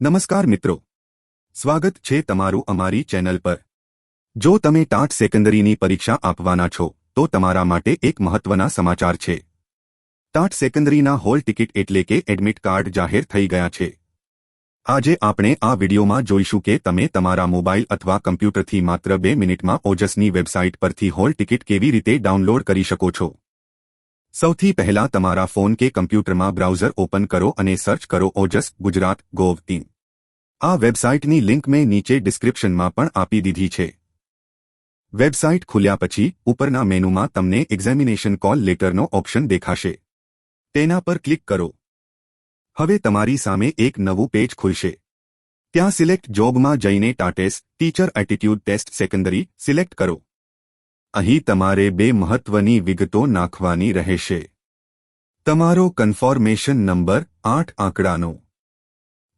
નમસ્કાર મિત્રો, સ્વાગત છે તમારું અમારી ચેનલ પર। જો તમે ટાટ સેકન્ડરીની પરીક્ષા આપવાના છો તો તમારા માટે એક મહત્વના સમાચાર છે। ટાટ સેકન્ડરીના હોલ ટિકિટ એટલે કે એડમિટ કાર્ડ જાહેર થઈ ગયા છે। આજે આપણે આ વિડિયોમાં જોઈશું કે તમે તમારા મોબાઈલ અથવા કમ્પ્યુટરથી માત્ર 2 મિનિટમાં ઓજસની વેબસાઇટ પરથી હોલ ટિકિટ કેવી રીતે ડાઉનલોડ કરી શકો છો। સૌથી પહેલા તમારા ફોન કે કમ્પ્યુટરમાં બ્રાઉઝર ઓપન કરો અને સર્ચ કરો ઓજસ ગુજરાત gov.in। આ વેબસાઇટની લિંક મેં નીચે ડિસ્ક્રિપ્શનમાં પણ આપી દીધી છે। વેબસાઇટ ખુલ્યા પછી ઉપરના મેનુમાં તમને એક્ઝામિનેશન કોલ લેટરનો ઓપ્શન દેખાશે, તેના પર ક્લિક કરો। હવે તમારી સામે એક નવું પેજ ખુલશે। ત્યાં સિલેક્ટ જોબમાં જઈને ટાટેસ teacher aptitude test secondary select કરો। અહીં તમારે 2 મહત્વની વિગતો નાખવાની રહેશે। તમારો કન્ફર્મેશન નંબર 8 આંકડાનો,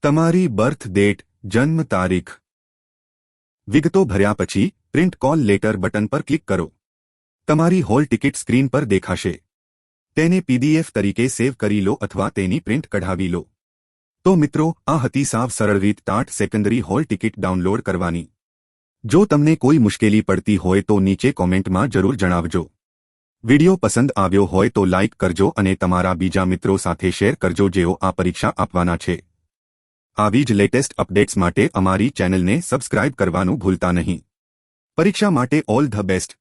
તમારી બર્થ ડેટ જન્મ તારીખ। વિગતો ભર્યા પછી પ્રિન્ટ કોલ લેટર બટન પર ક્લિક કરો। તમારી હોલ ટિકિટ સ્ક્રીન પર દેખાશે। તેને પીડીએફ તરીકે સેવ કરી લો અથવા તેની પ્રિન્ટ કઢાવી લો। તો મિત્રો, આ હતી સાવ સરળ રીત TAT secondary hall ticket download કરવાની। જો તમને કોઈ મુશ્કેલી પડતી હોય તો નીચે કોમેન્ટમાં જરૂર જણાવજો। વિડિયો પસંદ આવ્યો હોય તો લાઇક કરજો અને તમારા બીજા મિત્રો સાથે શેર કરજો જેઓ આ પરીક્ષા આપવાના છે। આવી જ લેટેસ્ટ અપડેટ્સ માટે અમારી ચેનલને સબસ્ક્રાઇબ કરવાનું ભૂલતા નહીં। પરીક્ષા માટે ઓલ ધ બેસ્ટ।